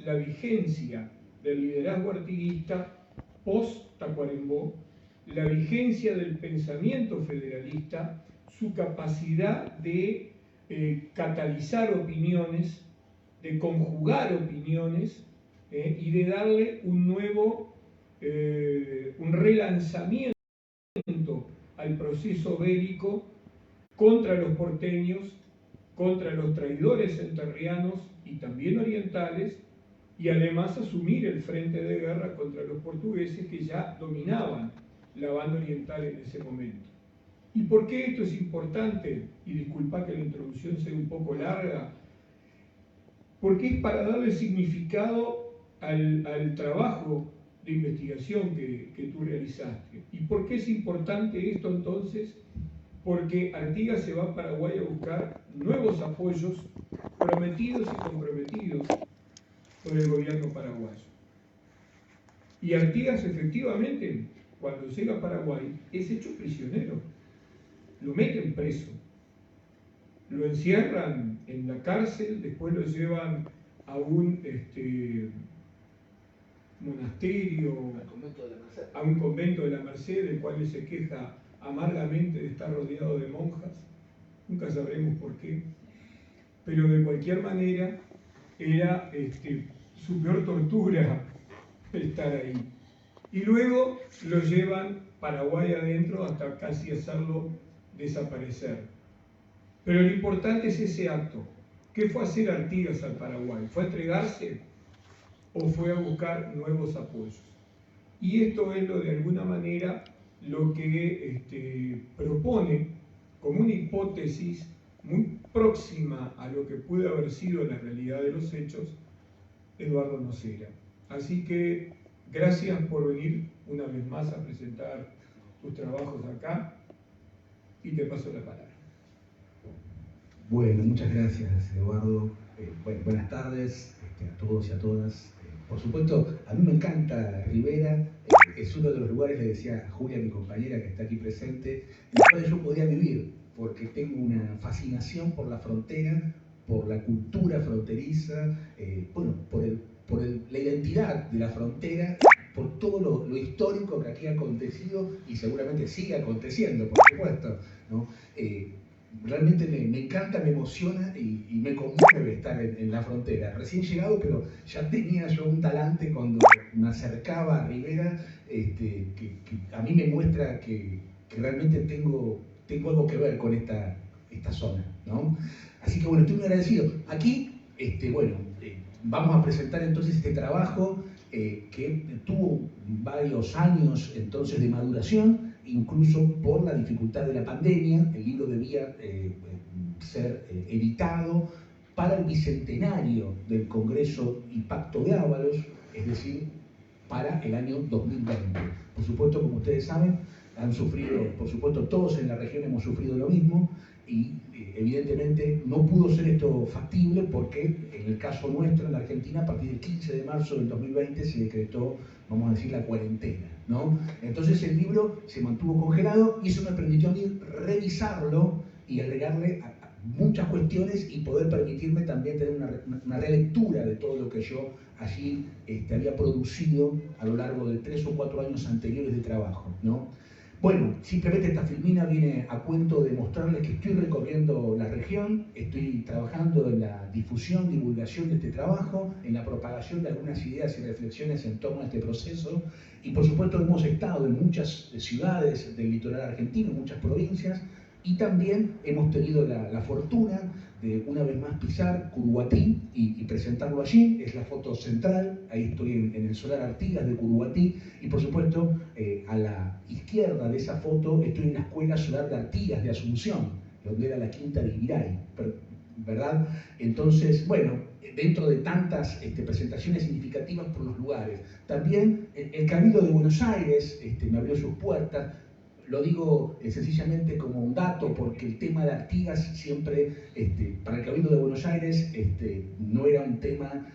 la vigencia del liderazgo artiguista post-Tacuarembó, la vigencia del pensamiento federalista, su capacidad de catalizar opiniones, de conjugar opiniones y de darle un nuevo, un relanzamiento al proceso bélico contra los porteños, contra los traidores entrerrianos y también orientales, y además asumir el frente de guerra contra los portugueses que ya dominaban la banda oriental en ese momento. ¿Y por qué esto es importante? Y disculpa que la introducción sea un poco larga, porque es para darle significado al trabajo de investigación que tú realizaste. ¿Y por qué es importante esto entonces? Porque Artigas se va a Paraguay a buscar nuevos apoyos prometidos y comprometidos por el gobierno paraguayo. Y Artigas efectivamente, cuando llega a Paraguay, es hecho prisionero. Lo meten preso. Lo encierran en la cárcel, después lo llevan a un monasterio, a un convento de la Merced, del cual él se queja amargamente de estar rodeado de monjas. Nunca sabremos por qué. Pero de cualquier manera, era su peor tortura estar ahí. Y luego lo llevan Paraguay adentro hasta casi hacerlo desaparecer. Pero lo importante es ese acto. ¿Qué fue hacer Artigas al Paraguay? ¿Fue a entregarse o fue a buscar nuevos apoyos? Y esto es de alguna manera lo que propone como una hipótesis muy próxima a lo que puede haber sido la realidad de los hechos Eduardo Nocera. Así que gracias por venir una vez más a presentar tus trabajos acá y te paso la palabra. Bueno, muchas gracias, Eduardo. Buenas tardes a todos y a todas. Por supuesto, a mí me encanta Rivera. Es uno de los lugares, le decía a Julia, mi compañera que está aquí presente, en los cuales yo podría vivir, porque tengo una fascinación por la frontera, por la cultura fronteriza, por la identidad de la frontera, por todo lo histórico que aquí ha acontecido y seguramente sigue aconteciendo, por supuesto, ¿no? Realmente me encanta, me emociona y me conmueve estar en la frontera. Recién llegado, pero ya tenía yo un talante cuando me acercaba a Rivera, que a mí me muestra que realmente tengo algo que ver con esta zona, ¿no? Así que bueno, estoy muy agradecido. Aquí, vamos a presentar entonces este trabajo que tuvo varios años entonces de maduración, incluso por la dificultad de la pandemia. El libro debía ser editado para el bicentenario del Congreso y Pacto de Ábalos, es decir, para el año 2020. Por supuesto, como ustedes saben, han sufrido, por supuesto, todos en la región hemos sufrido lo mismo y evidentemente no pudo ser esto factible porque en el caso nuestro, en la Argentina, a partir del 15 de marzo del 2020 se decretó, vamos a decir, la cuarentena, ¿no? Entonces el libro se mantuvo congelado y eso me permitió a mí revisarlo y agregarle muchas cuestiones y poder permitirme también tener una relectura de todo lo que yo allí había producido a lo largo de 3 o 4 años anteriores de trabajo, ¿no? Bueno, simplemente esta filmina viene a cuento de mostrarles que estoy recorriendo la región, estoy trabajando en la difusión, divulgación de este trabajo, en la propagación de algunas ideas y reflexiones en torno a este proceso, y por supuesto hemos estado en muchas ciudades del litoral argentino, en muchas provincias, y también hemos tenido la fortuna de una vez más pisar Curuguatí y presentarlo allí. Es la foto central, ahí estoy en el solar Artigas de Curuguatí, y por supuesto a la izquierda de esa foto estoy en la escuela solar de Artigas de Asunción, donde era la quinta de Ibiray, ¿verdad? Entonces, bueno, dentro de tantas presentaciones significativas por los lugares. También el Cabildo de Buenos Aires me abrió sus puertas. Lo digo sencillamente como un dato, porque el tema de Artigas siempre, para el Cabildo de Buenos Aires, no era un tema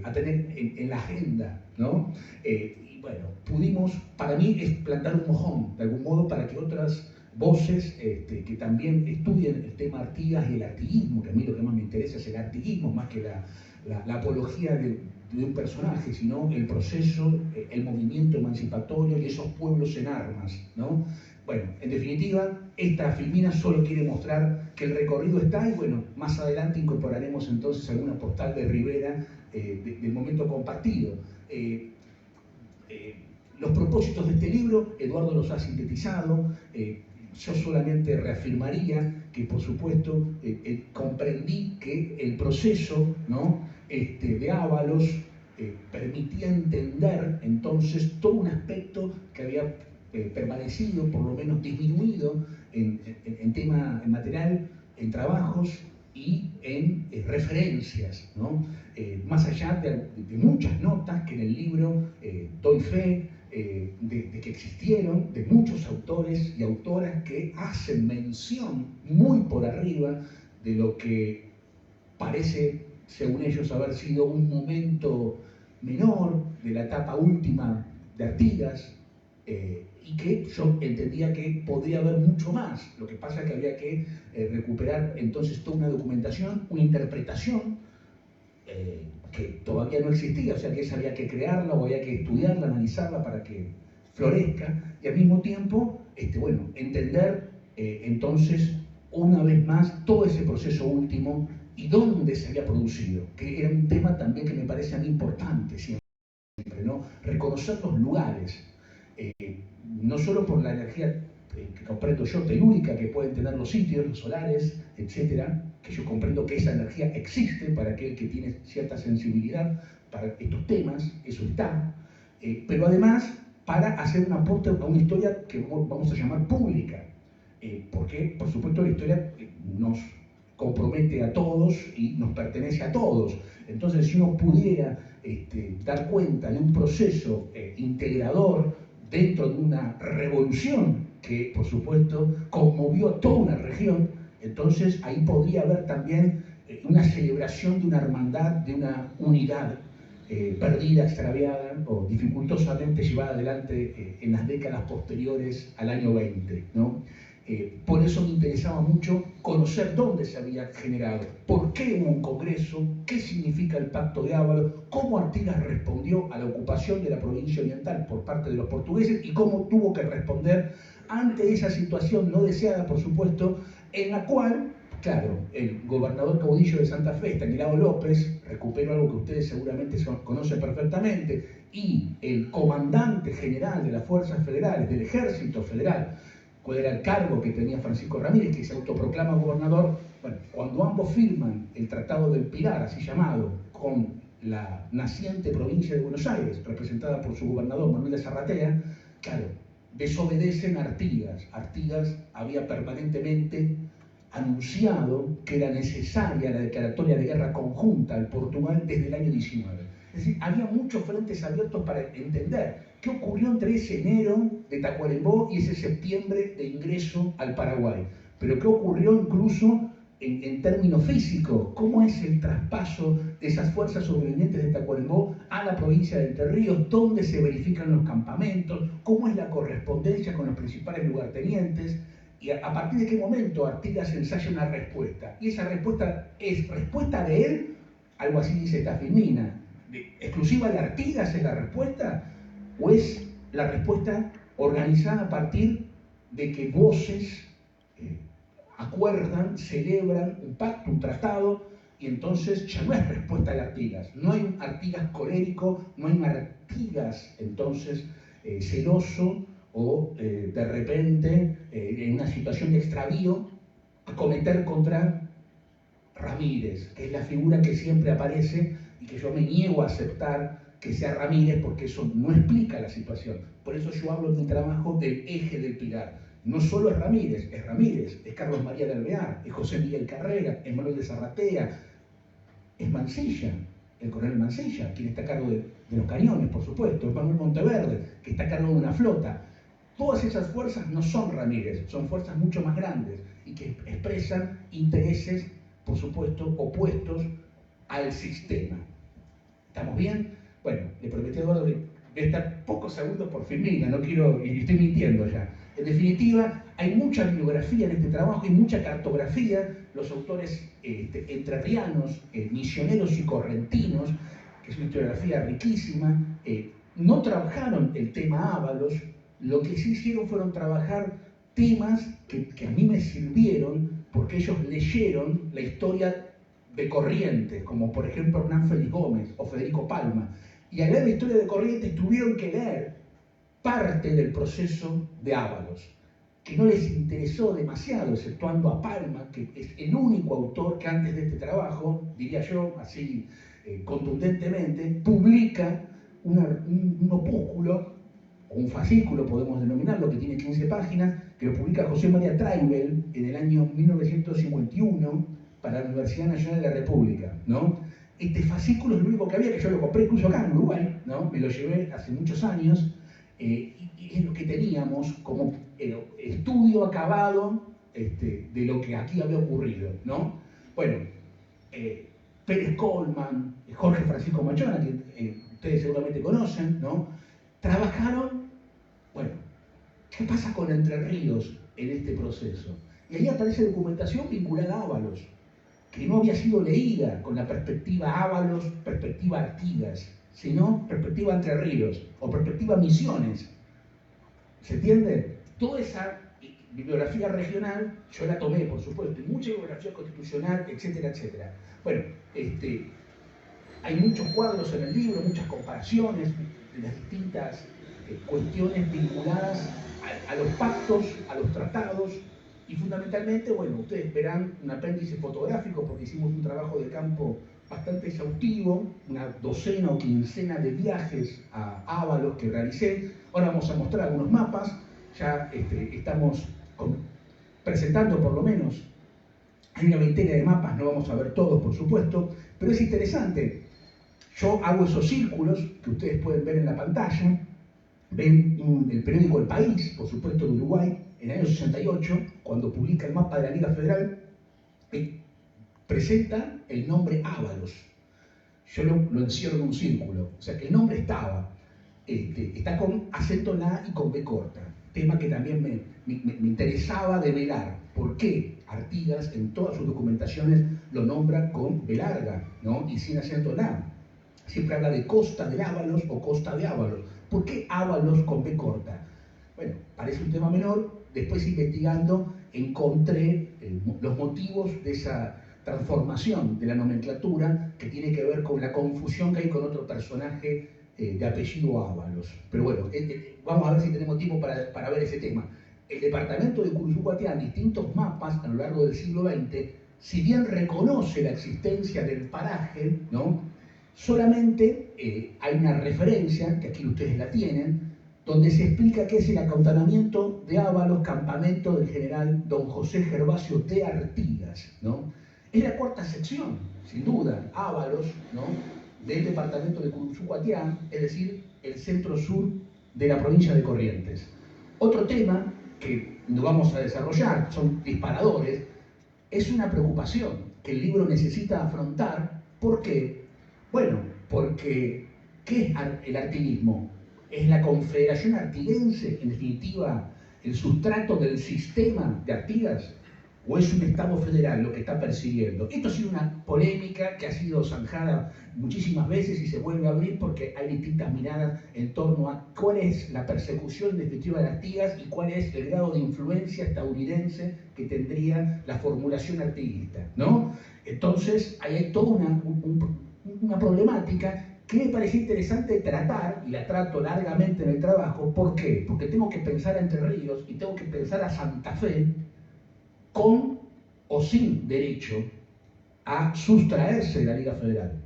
a tener en la agenda, ¿no? Y bueno, pudimos, para mí es plantar un mojón, de algún modo, para que otras voces que también estudien el tema Artigas y el artiguismo, que a mí lo que más me interesa es el artiguismo, más que la apología de un personaje, sino el proceso, el movimiento emancipatorio y esos pueblos en armas, ¿no? Bueno, en definitiva, esta filmina solo quiere mostrar que el recorrido está y bueno, más adelante incorporaremos entonces alguna postal de Rivera del momento compartido. Los propósitos de este libro, Eduardo los ha sintetizado, yo solamente reafirmaría que por supuesto comprendí que el proceso, ¿no?, de Ábalos permitía entender entonces todo un aspecto que había permanecido, por lo menos disminuido en tema en material, en trabajos y en referencias, ¿no? Más allá de muchas notas que en el libro doy fe de que existieron, de muchos autores y autoras que hacen mención muy por arriba de lo que parece, según ellos, haber sido un momento menor de la etapa última de Artigas, y que yo entendía que podría haber mucho más. Lo que pasa es que había que recuperar entonces toda una documentación, una interpretación que todavía no existía, o sea que esa había que crearla o había que estudiarla, analizarla para que florezca, y al mismo tiempo, bueno, entender entonces una vez más todo ese proceso último y dónde se había producido, que era un tema también que me parece a mí importante siempre, ¿no? Reconocer los lugares, no solo por la energía que comprendo yo, telúrica, que pueden tener los sitios, los solares, etcétera, que yo comprendo que esa energía existe para aquel que tiene cierta sensibilidad para estos temas, eso está, pero además para hacer un aporte a una historia que vamos a llamar pública, porque por supuesto la historia nos compromete a todos y nos pertenece a todos. Entonces, si uno pudiera dar cuenta de un proceso integrador dentro de una revolución que, por supuesto, conmovió a toda una región, entonces ahí podría haber también una celebración de una hermandad, de una unidad perdida, extraviada o dificultosamente llevada adelante en las décadas posteriores al año 20, ¿no? Por eso me interesaba mucho conocer dónde se había generado, por qué hubo un congreso, qué significa el Pacto de Ábalos, cómo Artigas respondió a la ocupación de la provincia oriental por parte de los portugueses y cómo tuvo que responder ante esa situación no deseada, por supuesto, en la cual, claro, el gobernador caudillo de Santa Fe, Estanislao López, recupero algo que ustedes seguramente conocen perfectamente, y el comandante general de las fuerzas federales, del ejército federal, cuál era el cargo que tenía Francisco Ramírez, que se autoproclama gobernador. Bueno, cuando ambos firman el Tratado del Pilar, así llamado, con la naciente provincia de Buenos Aires, representada por su gobernador Manuel de Zarratea, claro, desobedecen a Artigas. Artigas había permanentemente anunciado que era necesaria la declaratoria de guerra conjunta al Portugal desde el año 19. Es decir, había muchos frentes abiertos para entender qué ocurrió entre ese enero de Tacuarembó y ese septiembre de ingreso al Paraguay. Pero qué ocurrió incluso en términos físicos, cómo es el traspaso de esas fuerzas sobrevivientes de Tacuarembó a la provincia de Entre Ríos, dónde se verifican los campamentos, cómo es la correspondencia con los principales lugartenientes, y a partir de qué momento Artigas ensaya una respuesta. Y esa respuesta es respuesta de él, algo así dice esta filmina, exclusiva de Artigas es la respuesta, o es la respuesta organizada a partir de que voces acuerdan, celebran un pacto, un tratado, y entonces ya no es respuesta de Artigas, no hay un Artigas colérico, no hay un Artigas entonces celoso o de repente en una situación de extravío acometer contra Ramírez, que es la figura que siempre aparece y que yo me niego a aceptar que sea Ramírez porque eso no explica la situación. Por eso yo hablo en mi trabajo del eje del Pilar. No solo es Ramírez, es Carlos María de Alvear, es José Miguel Carrera, es Manuel de Zarratea, es Mansilla, el coronel Mansilla, quien está a cargo de los cañones, por supuesto, es Manuel Monteverde, que está a cargo de una flota. Todas esas fuerzas no son Ramírez, son fuerzas mucho más grandes y que expresan intereses, por supuesto, opuestos al sistema. ¿Estamos bien? Bueno, le prometí a Eduardo de estar pocos segundos por filmina, no quiero, y estoy mintiendo ya. En definitiva, hay mucha bibliografía en este trabajo y mucha cartografía. Los autores entrerrianos, misioneros y correntinos, que es una historiografía riquísima, no trabajaron el tema Ábalos. Lo que sí hicieron fueron trabajar temas que a mí me sirvieron porque ellos leyeron la historia de Corrientes, como por ejemplo Hernán Félix Gómez o Federico Palma. Y al leer la historia de Corrientes tuvieron que leer parte del proceso de Ábalos, que no les interesó demasiado, exceptuando a Palma, que es el único autor que antes de este trabajo, diría yo, así contundentemente, publica un opúsculo, o un fascículo podemos denominarlo, que tiene 15 páginas, que lo publica José María Traibel en el año 1951 para la Universidad Nacional de la República, ¿no? Este fascículo es lo único que había, que yo lo compré incluso acá en Uruguay, ¿no? Me lo llevé hace muchos años, y es lo que teníamos como estudio acabado de lo que aquí había ocurrido, ¿no? Bueno, Pérez Coleman, Jorge Francisco Machona, que ustedes seguramente conocen, ¿no? Trabajaron, bueno, ¿qué pasa con Entre Ríos en este proceso? Y ahí aparece documentación vinculada a Ábalos, que no había sido leída con la perspectiva Ábalos, perspectiva Artigas, sino perspectiva Entre Ríos o perspectiva Misiones. ¿Se entiende? Toda esa bibliografía regional yo la tomé, por supuesto, y mucha bibliografía constitucional, etcétera, etcétera. Bueno, hay muchos cuadros en el libro, muchas comparaciones de las distintas cuestiones vinculadas a los pactos, a los tratados, y fundamentalmente, bueno, ustedes verán un apéndice fotográfico porque hicimos un trabajo de campo bastante exhaustivo, una docena o quincena de viajes a Ábalos que realicé. Ahora vamos a mostrar algunos mapas, ya estamos presentando por lo menos, hay una veintena de mapas, no vamos a ver todos por supuesto, pero es interesante. Yo hago esos círculos que ustedes pueden ver en la pantalla, ven el periódico El País, por supuesto de Uruguay, en el año 68, cuando publica el mapa de la Liga Federal, presenta el nombre Ábalos. Yo lo encierro en un círculo, o sea que el nombre estaba, está con acento en la A y con B corta, tema que también me interesaba develar. ¿Por qué Artigas en todas sus documentaciones lo nombra con B larga, ¿no? Y sin acento en A? Siempre habla de costa de Ábalos o costa de Ábalos. ¿Por qué Ábalos con B corta? Bueno, parece un tema menor. Después investigando encontré los motivos de esa transformación de la nomenclatura que tiene que ver con la confusión que hay con otro personaje de apellido Ábalos. Pero bueno, vamos a ver si tenemos tiempo para ver ese tema. El departamento de Curuzú-Guatiá, en distintos mapas a lo largo del siglo XX, si bien reconoce la existencia del paraje, ¿no? Solamente hay una referencia, que aquí ustedes la tienen, donde se explica qué es el acantonamiento de Ábalos, campamento del general don José Gervasio de Artigas, ¿no? Es la cuarta sección, sin duda, Ábalos, ¿no? Del departamento de Curuzú-Guatiá, es decir, el centro-sur de la provincia de Corrientes. Otro tema que no vamos a desarrollar, son disparadores, es una preocupación que el libro necesita afrontar. ¿Por qué? Bueno, porque ¿qué es el artiguismo? ¿Es la Confederación Artiguense, en definitiva, el sustrato del sistema de Artigas? ¿O es un Estado federal lo que está persiguiendo? Esto ha sido una polémica que ha sido zanjada muchísimas veces y se vuelve a abrir porque hay distintas miradas en torno a cuál es la persecución en definitiva de Artigas y cuál es el grado de influencia estadounidense que tendría la formulación artiguista, ¿no? Entonces, ahí hay toda una problemática que me parece interesante tratar, y la trato largamente en el trabajo. ¿Por qué? Porque tengo que pensar a Entre Ríos y tengo que pensar a Santa Fe con o sin derecho a sustraerse de la Liga Federal.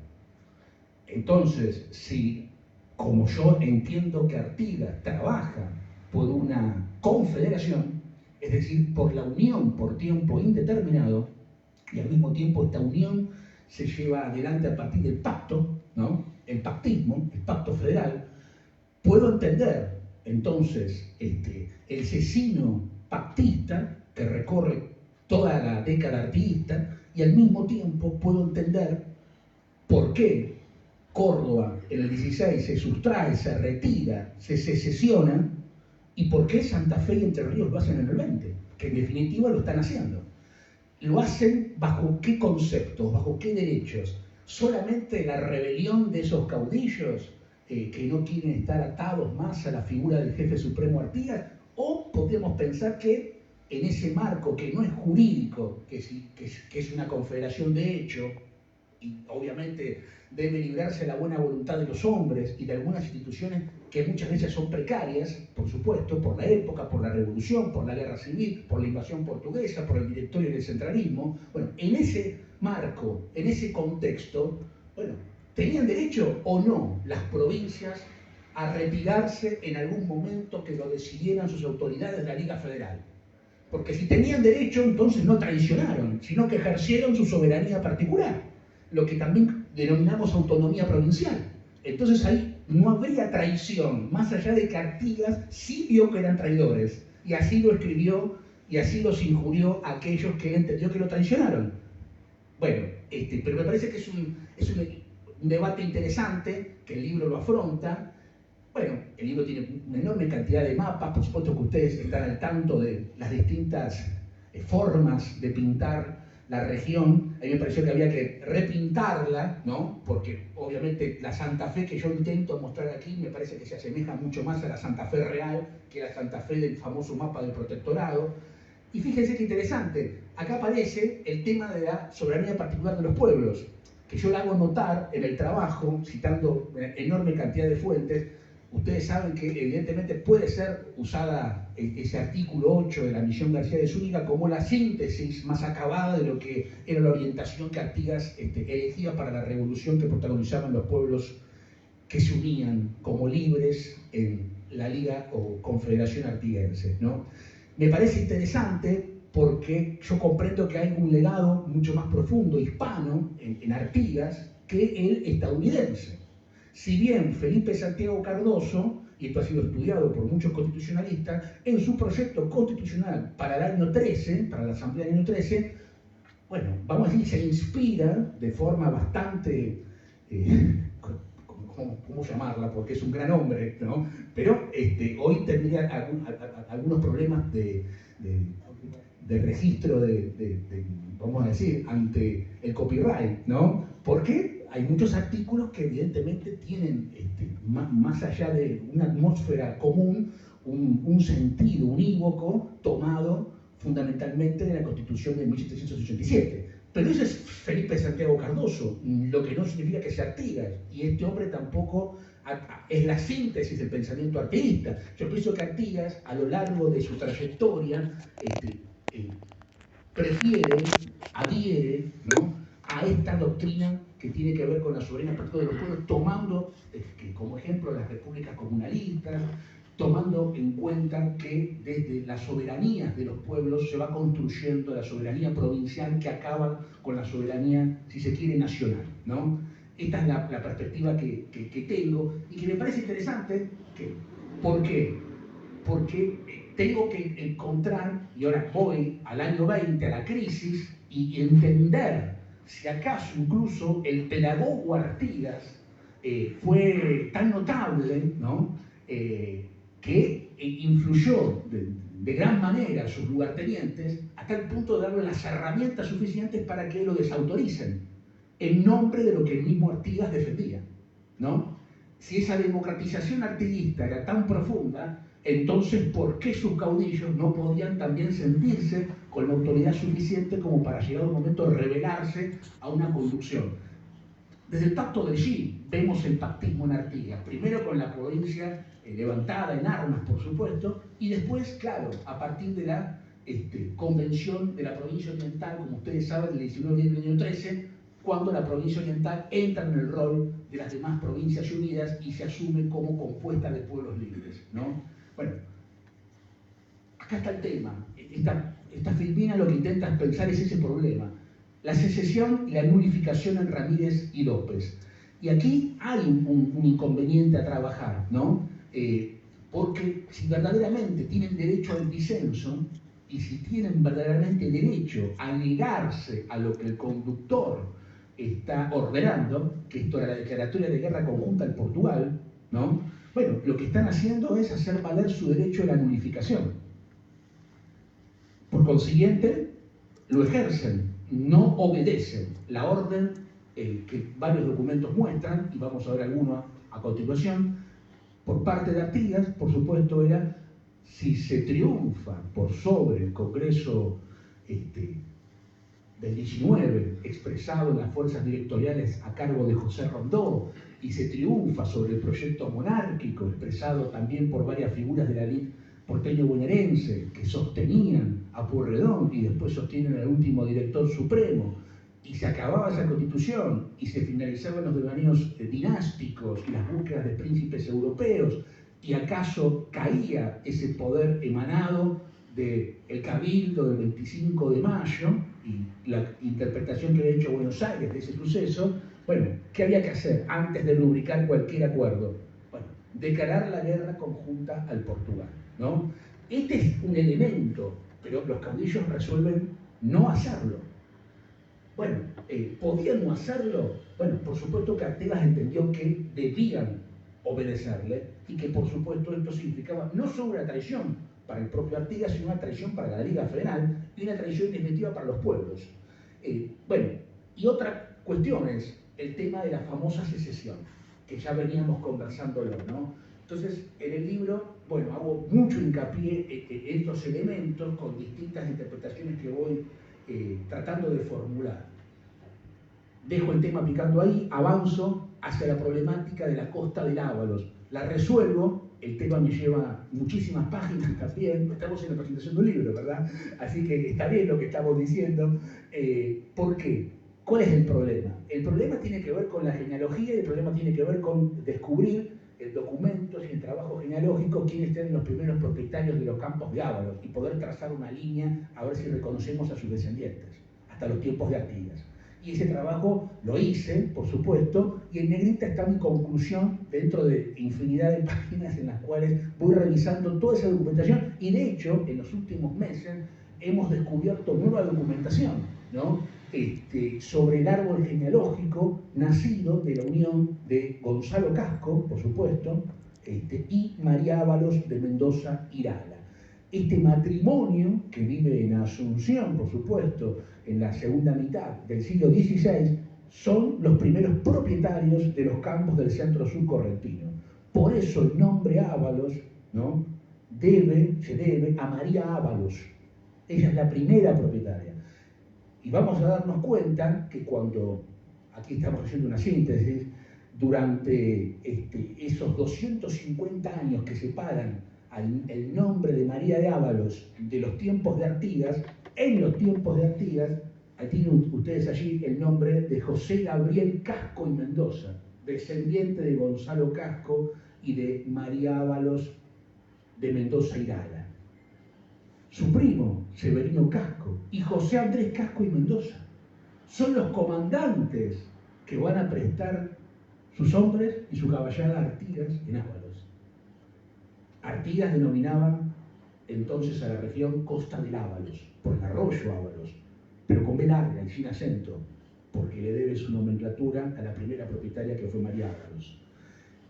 Entonces, si, como yo entiendo que Artigas trabaja por una confederación, es decir, por la unión por tiempo indeterminado, y al mismo tiempo esta unión se lleva adelante a partir del pacto, ¿no? El pactismo, el pacto federal, puedo entender entonces el cecino pactista que recorre toda la década artiguista, y al mismo tiempo puedo entender por qué Córdoba en el 16 se sustrae, se retira, se secesiona, ¿Y por qué Santa Fe y Entre Ríos lo hacen en el 20? Que en definitiva lo están haciendo. ¿Lo hacen bajo qué conceptos, bajo qué derechos? ¿Solamente la rebelión de esos caudillos que no quieren estar atados más a la figura del jefe supremo Artigas? ¿O podríamos pensar que en ese marco que no es jurídico, que es una confederación de hecho, y obviamente debe librarse la buena voluntad de los hombres y de algunas instituciones que muchas veces son precarias, por supuesto, por la época, por la revolución, por la guerra civil, por la invasión portuguesa, por el directorio y el centralismo? Bueno, en ese marco, en ese contexto, bueno, ¿tenían derecho o no las provincias a retirarse en algún momento que lo decidieran sus autoridades de la Liga Federal? Porque si tenían derecho, entonces no traicionaron, sino que ejercieron su soberanía particular, lo que también denominamos autonomía provincial. Entonces ahí no habría traición, más allá de que Artigas sí vio que eran traidores, y así lo escribió, y así los injurió a aquellos que él entendió que lo traicionaron. Bueno, pero me parece que es un debate interesante, que el libro lo afronta. Bueno, el libro tiene una enorme cantidad de mapas, por supuesto que ustedes están al tanto de las distintas formas de pintar la región. A mí me pareció que había que repintarla, ¿no? Porque obviamente la Santa Fe que yo intento mostrar aquí me parece que se asemeja mucho más a la Santa Fe real que a la Santa Fe del famoso mapa del protectorado. Y fíjense qué interesante, acá aparece el tema de la soberanía particular de los pueblos, que yo la hago notar en el trabajo, citando una enorme cantidad de fuentes. Ustedes saben que evidentemente puede ser usada ese artículo 8 de la misión García de Zúñiga como la síntesis más acabada de lo que era la orientación que Artigas elegía para la revolución que protagonizaban los pueblos que se unían como libres en la Liga o Confederación Artiguense, ¿no? Me parece interesante porque yo comprendo que hay un legado mucho más profundo hispano en Artigas que el estadounidense. Si bien Felipe Santiago Cardoso, y esto ha sido estudiado por muchos constitucionalistas, en su proyecto constitucional para el año 13, para la Asamblea del año 13, bueno, vamos a decir, se inspira de forma bastante, ¿cómo llamarla? Porque es un gran hombre, ¿no? Pero hoy tendría algunos problemas de registro vamos a decir, ante el copyright, ¿no? Porque hay muchos artículos que evidentemente tienen, más allá de una atmósfera común, un sentido unívoco tomado fundamentalmente de la Constitución de 1787. Pero ese es Felipe Santiago Cardoso, lo que no significa que sea Artigas, y este hombre tampoco es la síntesis del pensamiento artiguista. Yo pienso que Artigas, a lo largo de su trayectoria, adhiere, ¿no?, a esta doctrina que tiene que ver con la soberanía particular de los pueblos, tomando como ejemplo las repúblicas comunalistas, tomando en cuenta que desde las soberanías de los pueblos se va construyendo la soberanía provincial que acaba con la soberanía, si se quiere, nacional, ¿no? Esta es la perspectiva que tengo y que me parece interesante. ¿Por qué? Porque tengo que encontrar, y ahora voy al año 20, a la crisis, y entender si acaso incluso el pedagogo Artigas fue tan notable, ¿no?, que influyó de gran manera a sus lugartenientes hasta el punto de darle las herramientas suficientes para que lo desautoricen en nombre de lo que el mismo Artigas defendía, ¿no? Si esa democratización artiguista era tan profunda, entonces ¿por qué sus caudillos no podían también sentirse con la autoridad suficiente como para llegar a un momento de rebelarse a una conducción? Desde el Pacto de Gil vemos el pactismo en Artigas, primero con la provincia levantada en armas, por supuesto, y después, claro, a partir de la convención de la provincia oriental, como ustedes saben, del 19 de noviembre del año 13, cuando la provincia oriental entra en el rol de las demás provincias unidas y se asume como compuesta de pueblos libres, ¿no? Bueno, acá está el tema. Esta Filipina lo que intenta pensar es ese problema: la secesión y la nulificación en Ramírez y López. Y aquí hay un inconveniente a trabajar, ¿no? Porque si verdaderamente tienen derecho al disenso y si tienen verdaderamente derecho a negarse a lo que el conductor está ordenando, que esto era la declaratoria de guerra conjunta en Portugal, ¿no?, Bueno, lo que están haciendo es hacer valer su derecho a la nulificación. Por consiguiente, lo ejercen, no obedecen la orden que varios documentos muestran, y vamos a ver algunos a continuación. Por parte de Artigas, por supuesto, era si se triunfa por sobre el Congreso del 19, expresado en las fuerzas directoriales a cargo de José Rondó, y se triunfa sobre el proyecto monárquico, expresado también por varias figuras de la élite porteño-bonaerense, que sostenían a Pueyrredón y después sostienen al último director supremo, y se acababa esa constitución, y se finalizaban los devaneos dinásticos y las búsquedas de príncipes europeos, y acaso caía ese poder emanado del Cabildo del 25 de mayo, y la interpretación que había hecho Buenos Aires de ese suceso. Bueno, ¿qué había que hacer antes de rubricar cualquier acuerdo? Bueno, declarar la guerra conjunta al Portugal, ¿no? Este es un elemento, pero los caudillos resuelven no hacerlo. Bueno, ¿podían no hacerlo? Bueno, por supuesto que Artigas entendió que debían obedecerle, y que por supuesto esto significaba no solo una traición para el propio Artigas, sino una traición para la Liga Federal y una traición definitiva para los pueblos. Bueno, y otra cuestión es el tema de la famosa secesión, que ya veníamos conversándolo, ¿no? Entonces, en el libro, bueno, hago mucho hincapié en estos elementos con distintas interpretaciones que voy tratando de formular. Dejo el tema picando ahí, avanzo hacia la problemática de la costa del Ábalos. La resuelvo, el tema me lleva muchísimas páginas también, estamos en la presentación de un libro, ¿verdad? Así que está bien lo que estamos diciendo. ¿Por qué? ¿Cuál es el problema? El problema tiene que ver con la genealogía, y el problema tiene que ver con descubrir en documentos y en trabajo genealógico quiénes eran los primeros propietarios de los campos de Ábalos, y poder trazar una línea a ver si reconocemos a sus descendientes, hasta los tiempos de Artigas. Y ese trabajo lo hice, por supuesto, y en negrita está mi conclusión dentro de infinidad de páginas en las cuales voy revisando toda esa documentación, y de hecho, en los últimos meses hemos descubierto nueva documentación, ¿no? Sobre el árbol genealógico nacido de la unión de Gonzalo Casco, por supuesto, y María Ábalos de Mendoza Irala. Este matrimonio, que vive en Asunción, por supuesto, en la segunda mitad del siglo XVI, son los primeros propietarios de los campos del centro-sur correntino. Por eso el nombre Ábalos, ¿no?, se debe a María Ábalos. Ella es la primera propietaria. Y vamos a darnos cuenta que cuando, aquí estamos haciendo una síntesis, durante esos 250 años que separan el nombre de María de Ábalos de los tiempos de Artigas, en los tiempos de Artigas, ahí tienen ustedes allí el nombre de José Gabriel Casco y Mendoza, descendiente de Gonzalo Casco y de María Ábalos de Mendoza Irala. Su primo, Severino Casco, y José Andrés Casco y Mendoza, son los comandantes que van a prestar sus hombres y su caballada a Artigas en Ábalos. Artigas denominaba entonces a la región Costa del Ábalos, por el arroyo Ábalos, pero con B larga y sin acento, porque le debe su nomenclatura a la primera propietaria, que fue María Ábalos.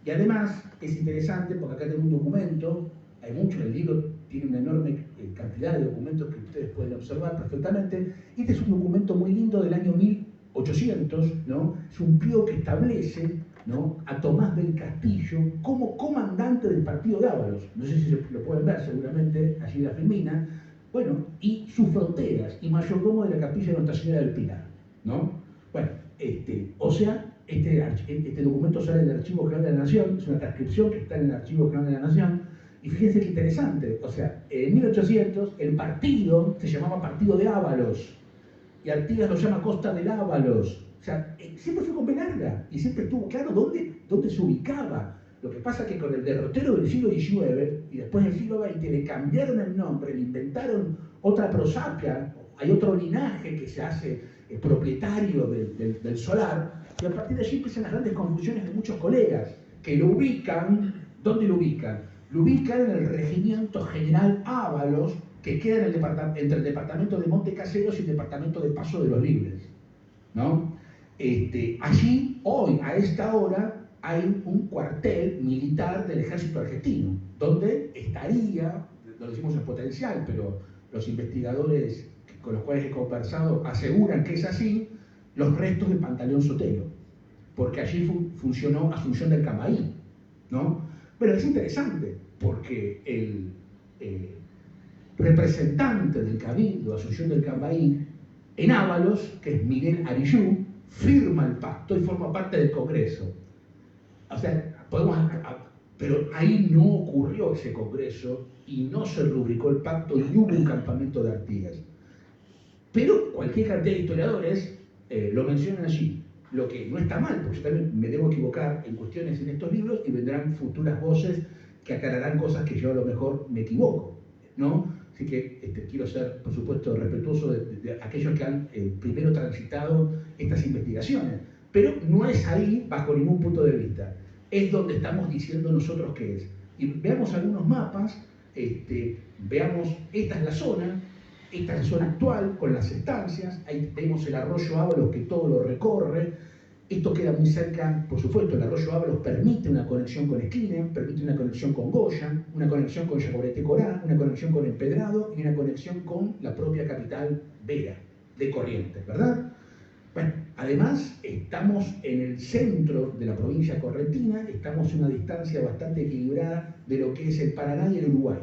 Y además es interesante porque acá tengo un documento, hay mucho en el libro, tiene una enorme cantidad de documentos que ustedes pueden observar perfectamente. Este es un documento muy lindo del año 1800, ¿no? Es un pliego que establece, ¿no?, a Tomás del Castillo como comandante del partido de Ábalos. No sé si lo pueden ver, seguramente allí en la filmina. Bueno, y sus fronteras, y mayordomo de la capilla de Nuestra Señora del Pilar, ¿no? Bueno, o sea, este documento sale del Archivo General de la Nación, es una transcripción que está en el Archivo General de la Nación. Y fíjense qué interesante, o sea, en 1800 el partido se llamaba Partido de Ábalos, y Artigas lo llama Costa del Ábalos. O sea, siempre fue con B larga, y siempre estuvo claro dónde se ubicaba. Lo que pasa es que con el derrotero del siglo XIX y después del siglo XX le cambiaron el nombre, le inventaron otra prosapia, hay otro linaje que se hace propietario del solar, y a partir de allí empiezan las grandes confusiones de muchos colegas, que lo ubican. ¿Dónde lo ubican? Lo ubican en el Regimiento General Ábalos, que queda entre el departamento de Montecaseros y el departamento de Paso de los Libres, ¿no? Allí, hoy, a esta hora, hay un cuartel militar del ejército argentino, donde estaría, lo decimos en potencial, pero los investigadores con los cuales he conversado aseguran que es así, los restos de Pantaleón Sotelo, porque allí funcionó a función del Camaí, ¿no? Pero es interesante, porque el representante del Cabildo, Asunción del Camaí, en Ábalos, que es Miguel Arillú, firma el pacto y forma parte del Congreso. O sea, pero ahí no ocurrió ese Congreso y no se rubricó el pacto y hubo un campamento de Artigas. Pero cualquier cantidad de historiadores lo mencionan allí, lo que no está mal, porque yo también me debo equivocar en cuestiones en estos libros y vendrán futuras voces que aclararán cosas que yo a lo mejor me equivoco, ¿no? Así que quiero ser, por supuesto, respetuoso de aquellos que han primero transitado estas investigaciones, pero no es ahí bajo ningún punto de vista, es donde estamos diciendo nosotros que es. Y veamos algunos mapas, veamos, esta es la zona actual con las estancias, ahí vemos el arroyo Ábalos que todo lo recorre, esto queda muy cerca, por supuesto, el arroyo Ábalos permite una conexión con Esquina, permite una conexión con Goya, una conexión con Yaguareté Corá, una conexión con Empedrado y una conexión con la propia capital Vera, de Corrientes, ¿verdad? Bueno, además estamos en el centro de la provincia correntina, estamos a una distancia bastante equilibrada de lo que es el Paraná y el Uruguay.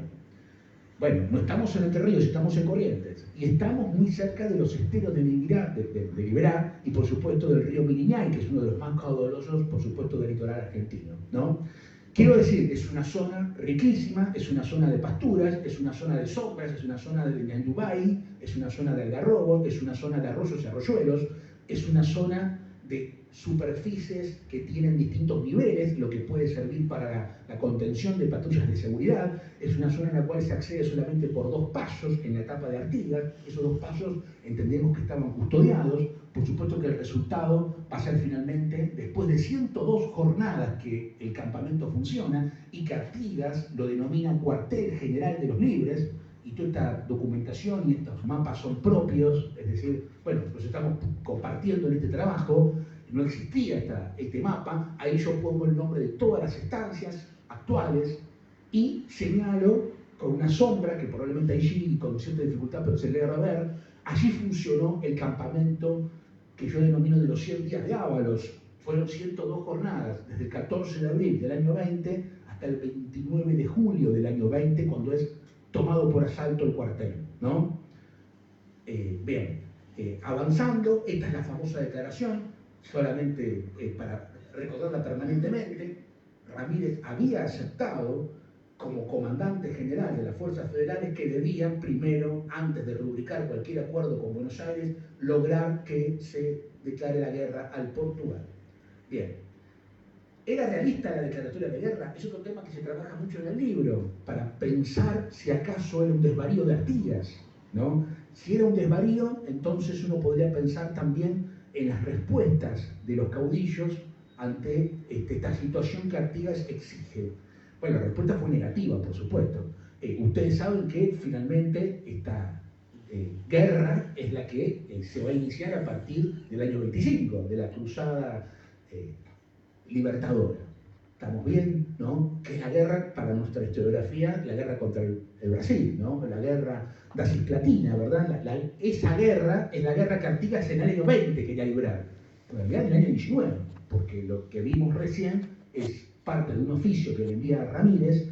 Bueno, no estamos en Entre Ríos, estamos en Corrientes. Y estamos muy cerca de los esteros de Liberá y, por supuesto, del río Miriñay, que es uno de los más caudalosos, por supuesto, del litoral argentino, ¿no? Quiero decir, es una zona riquísima, es una zona de pasturas, es una zona de sombras, es una zona de Ñandubay, es una zona de algarrobos, es una zona de arroyos y arroyuelos, es una zona de superficies que tienen distintos niveles, lo que puede servir para la contención de patrullas de seguridad. Es una zona en la cual se accede solamente por 2 pasos en la etapa de Artigas. Esos 2 pasos entendemos que estaban custodiados. Por supuesto que el resultado va a ser finalmente, después de 102 jornadas que el campamento funciona y que Artigas lo denomina cuartel general de los libres, y toda esta documentación y estos mapas son propios, es decir, bueno, los estamos compartiendo en este trabajo, no existía este mapa, ahí yo pongo el nombre de todas las estancias actuales y señalo con una sombra, que probablemente allí, con cierta dificultad, pero se logra ver, allí funcionó el campamento que yo denomino de los 100 días de Ábalos. Fueron 102 jornadas, desde el 14 de abril del año 20 hasta el 29 de julio del año 20, cuando es tomado por asalto el cuartel, ¿no? Bien, avanzando, esta es la famosa declaración, solamente para recordarla permanentemente. Ramírez había aceptado como comandante general de las fuerzas federales que debían primero, antes de rubricar cualquier acuerdo con Buenos Aires, lograr que se declare la guerra al Portugal. Bien. ¿Era realista la declaratoria de guerra? Es otro tema que se trabaja mucho en el libro, para pensar si acaso era un desvarío de Artigas, ¿no? Si era un desvarío, entonces uno podría pensar también en las respuestas de los caudillos ante esta situación que Artigas exige. Bueno, la respuesta fue negativa, por supuesto. Ustedes saben que finalmente esta guerra es la que se va a iniciar a partir del año 25, de la cruzada libertadora. Estamos bien, ¿no? Que es la guerra, para nuestra historiografía, la guerra contra el Brasil, ¿no? La guerra da Cisplatina, ¿verdad? Esa guerra es la guerra que Artigas en el año 20 quería librar, en realidad en el año 19, porque lo que vimos recién es parte de un oficio que le envía Ramírez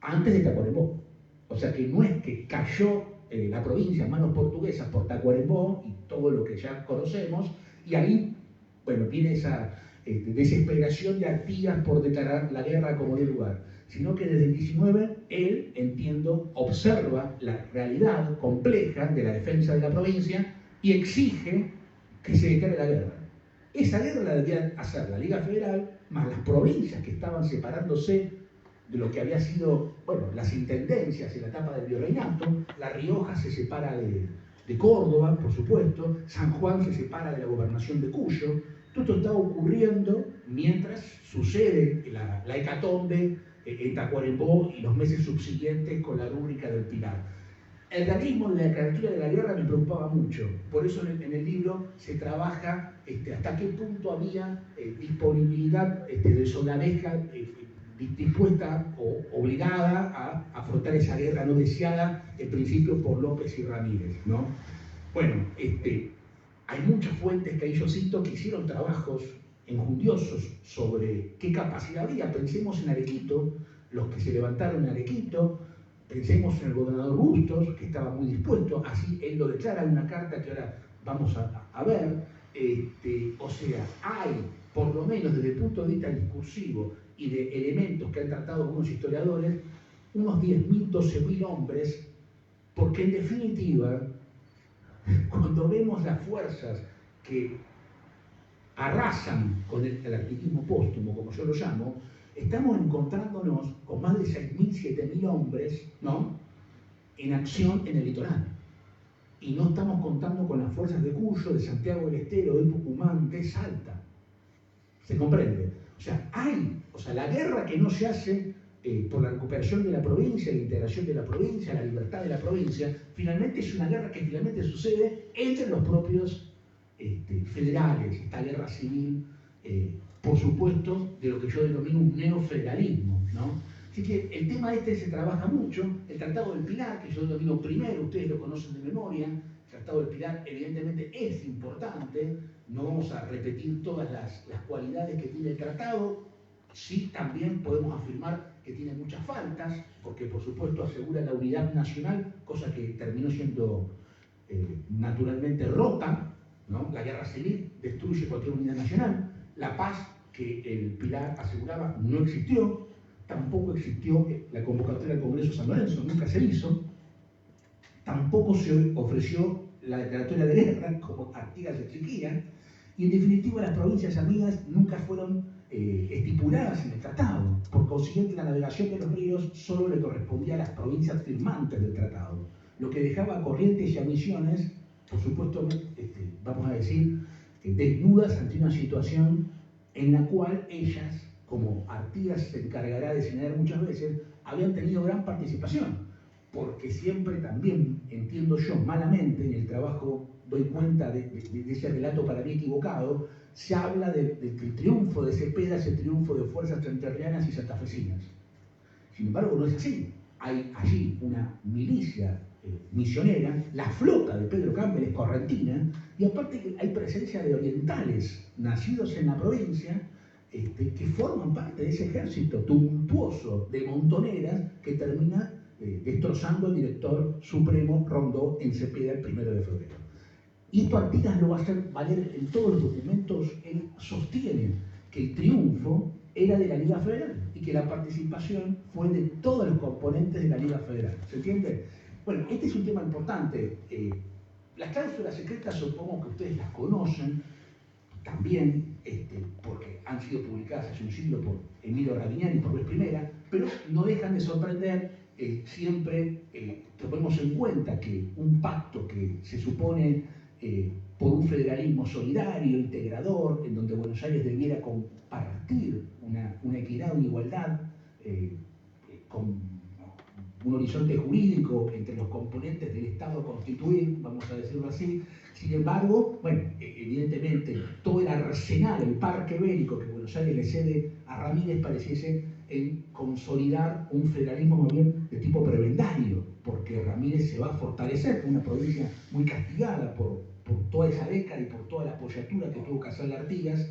antes de Tacuarembó. O sea que no es que cayó la provincia en manos portuguesas por Tacuarembó y todo lo que ya conocemos, y ahí, bueno, viene esa desesperación de Artigas por declarar la guerra como de lugar, sino que desde el 19 él, entiendo, observa la realidad compleja de la defensa de la provincia y exige que se declare la guerra. Esa guerra la debía hacer la Liga Federal, más las provincias que estaban separándose de lo que había sido, bueno, las intendencias en la etapa del virreinato. La Rioja se separa de Córdoba, por supuesto, San Juan se separa de la gobernación de Cuyo. Todo esto está ocurriendo mientras sucede la hecatombe en Tacuarembó y los meses subsiguientes con la rúbrica del Pilar. el realismo de la literatura de la guerra me preocupaba mucho. Por eso en el libro se trabaja hasta qué punto había disponibilidad de soldadesca dispuesta o obligada a afrontar esa guerra no deseada, en principio por López y Ramírez, ¿no? Bueno, hay muchas fuentes que ahí yo cito que hicieron trabajos enjundiosos sobre qué capacidad había. Pensemos en Arequito, los que se levantaron en Arequito, pensemos en el gobernador Bustos, que estaba muy dispuesto, así él lo declara en una carta que ahora vamos a ver. O sea, hay, por lo menos desde el punto de vista discursivo y de elementos que han tratado algunos historiadores, unos 10.000, 12.000 hombres, porque en definitiva, cuando vemos las fuerzas que arrasan con el activismo póstumo, como yo lo llamo, estamos encontrándonos con más de 6.000, 7.000 hombres, ¿no?, en acción en el litoral. Y no estamos contando con las fuerzas de Cuyo, de Santiago del Estero, de Tucumán, de Salta. ¿Se comprende? O sea, la guerra que no se hace por la recuperación de la provincia, la integración de la provincia, la libertad de la provincia, finalmente es una guerra que finalmente sucede entre los propios federales, esta guerra civil, por supuesto, de lo que yo denomino un neofederalismo, ¿no? Así que el tema se trabaja mucho. El Tratado del Pilar, que yo denomino primero, ustedes lo conocen de memoria. El Tratado del Pilar evidentemente es importante, no vamos a repetir todas las cualidades que tiene el tratado, sí también podemos afirmar que tiene muchas faltas, porque por supuesto asegura la unidad nacional, cosa que terminó siendo naturalmente rota, ¿no? La guerra civil destruye cualquier unidad nacional, la paz que el Pilar aseguraba no existió, tampoco existió la convocatoria del Congreso San Lorenzo, nunca se hizo, tampoco se ofreció la declaratoria de guerra como Artigas de Chiquía, y en definitiva las provincias amigas nunca fueron estipuladas en el tratado. Por consiguiente, la navegación de los ríos solo le correspondía a las provincias firmantes del tratado, lo que dejaba a Corrientes y a Misiones, por supuesto, vamos a decir, desnudas ante una situación en la cual ellas, como Artigas se encargará de señalar muchas veces, habían tenido gran participación, porque siempre también, entiendo yo, malamente, en el trabajo doy cuenta de ese relato para mí equivocado, se habla del triunfo de Cepeda, ese triunfo de fuerzas entrerrianas y santafesinas. Sin embargo, no es así. Hay allí una milicia misionera, la flota de Pedro Campbell es correntina, y aparte que hay presencia de orientales nacidos en la provincia, que forman parte de ese ejército tumultuoso de montoneras que termina destrozando al director supremo Rondó en Cepeda el 1 de febrero. Y esto Artigas lo va a hacer valer en todos los documentos. Él sostiene que el triunfo era de la Liga Federal y que la participación fue de todos los componentes de la Liga Federal. ¿Se entiende? Bueno, este es un tema importante. Las cláusulas secretas supongo que ustedes las conocen también, porque han sido publicadas hace un siglo por Emilio Ravignani y por Luis I, pero no dejan de sorprender. Siempre tomemos en cuenta que un pacto que se supone por un federalismo solidario, integrador, en donde Buenos Aires debiera compartir una equidad, una igualdad, con un horizonte jurídico entre los componentes del Estado a constituir, vamos a decirlo así. Sin embargo, bueno, evidentemente todo el arsenal, el parque bélico que Buenos Aires le cede a Ramírez pareciese en consolidar un federalismo más bien de tipo prebendario, porque Ramírez se va a fortalecer, una provincia muy castigada por toda esa década y por toda la apoyatura que tuvo que hacer Artigas,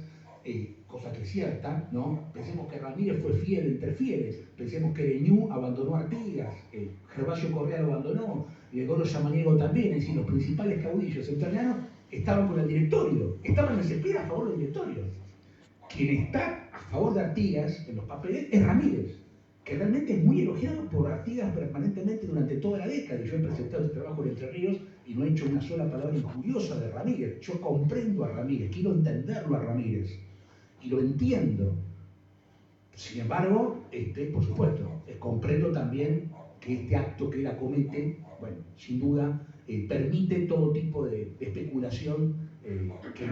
cosa que es cierta, ¿no? Pensemos que Ramírez fue fiel entre fieles, pensemos que Deñú abandonó a Artigas, Gervasio Correa lo abandonó, y Gregorio Samaniego también, es decir, los principales caudillos entrerrianos estaban con el directorio, estaban en Cepeda a favor del directorio. Quien está a favor de Artigas en los papeles es Ramírez, que realmente es muy elogiado por Artigas permanentemente durante toda la década. Yo he presentado este trabajo en Entre Ríos y no he hecho una sola palabra injuriosa de Ramírez. Yo comprendo a Ramírez, quiero entenderlo a Ramírez, y lo entiendo. Sin embargo, por supuesto, comprendo también que este acto que él acomete, bueno, sin duda, permite todo tipo de especulación que,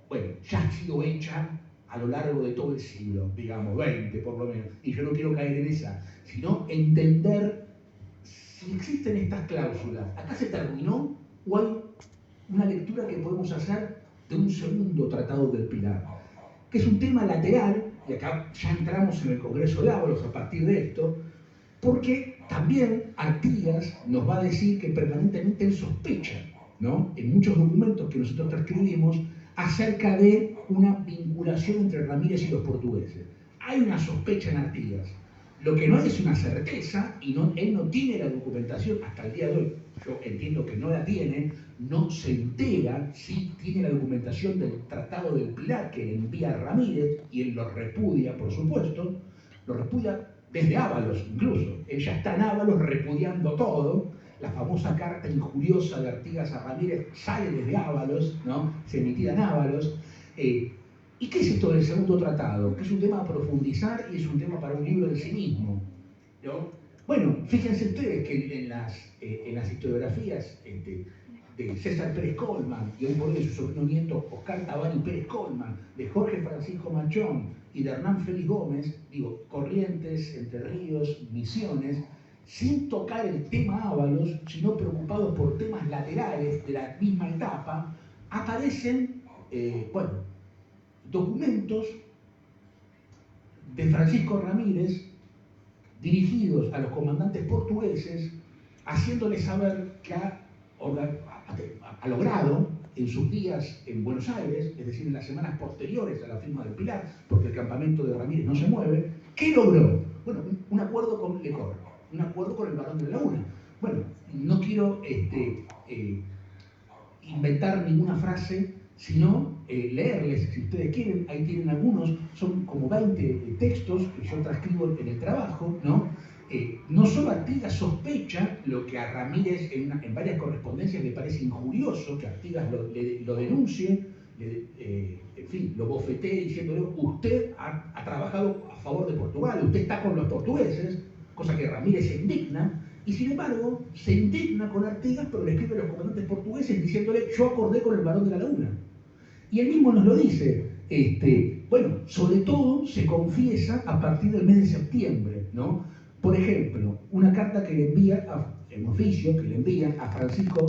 bueno, ya ha sido hecha a lo largo de todo el siglo, digamos, 20 por lo menos, y yo no quiero caer en esa, sino entender si existen estas cláusulas, ¿acá se terminó o hay una lectura que podemos hacer de un segundo tratado del Pilar? Que es un tema lateral, y acá ya entramos en el Congreso de Ábalos a partir de esto, porque también Artigas nos va a decir que permanentemente él sospecha, ¿no?, en muchos documentos que nosotros transcribimos, acerca de una vinculación entre Ramírez y los portugueses. Hay una sospecha en Artigas. Lo que no hay es una certeza, y él no tiene la documentación hasta el día de hoy. Yo entiendo que no la tiene, no se entera si tiene la documentación del Tratado del Pilar que le envía a Ramírez, y él lo repudia, por supuesto, lo repudia desde Ábalos incluso. Él ya está en Ábalos repudiando todo. La famosa carta injuriosa de Artigas a Ramírez sale desde Ábalos, ¿no?, se emitida en Ábalos. ¿Y qué es esto del segundo tratado? Que es un tema a profundizar y es un tema para un libro en sí mismo, ¿no? Bueno, fíjense ustedes que en las historiografías de César Pérez Colman, y hoy por hoy de su sobrino nieto Oscar Tabani Pérez Colman, de Jorge Francisco Machón y de Hernán Félix Gómez, digo, Corrientes, Entre Ríos, Misiones, sin tocar el tema Ábalos, sino preocupados por temas laterales de la misma etapa, aparecen, documentos de Francisco Ramírez dirigidos a los comandantes portugueses, haciéndoles saber que ha logrado en sus días en Buenos Aires, es decir, en las semanas posteriores a la firma del Pilar, porque el campamento de Ramírez no se mueve, ¿qué logró? Bueno, un acuerdo con Lecor, un acuerdo con el Barón de la Laguna. Bueno, no quiero inventar ninguna frase, sino leerles, si ustedes quieren. Ahí tienen algunos, son como 20 textos que yo transcribo en el trabajo, ¿no? No solo Artigas sospecha lo que a Ramírez en varias correspondencias le parece injurioso, que Artigas lo denuncie, en fin, lo bofetee diciéndole: usted ha trabajado a favor de Portugal, usted está con los portugueses, cosa que Ramírez se indigna, y sin embargo se indigna con Artigas, pero le escribe a los comandantes portugueses diciéndole: yo acordé con el Barón de la Laguna. Y él mismo nos lo dice, bueno, sobre todo se confiesa a partir del mes de septiembre, ¿no? Por ejemplo, una carta que le envía, en oficio, que le envían a Francisco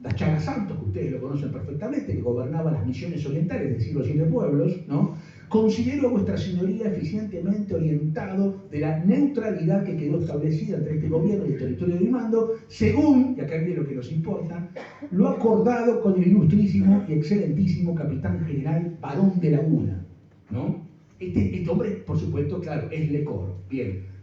das Chagas Santos, que ustedes lo conocen perfectamente, que gobernaba las misiones orientales del siglo Siete Pueblos, ¿no? Considero a vuestra señoría eficientemente orientado de la neutralidad que quedó establecida entre este gobierno y el territorio de mi mando, según, y acá viene lo que nos importa, lo acordado con el ilustrísimo y excelentísimo capitán general Barón de Laguna, ¿no? Este hombre, por supuesto, claro, es Lecor. Bien.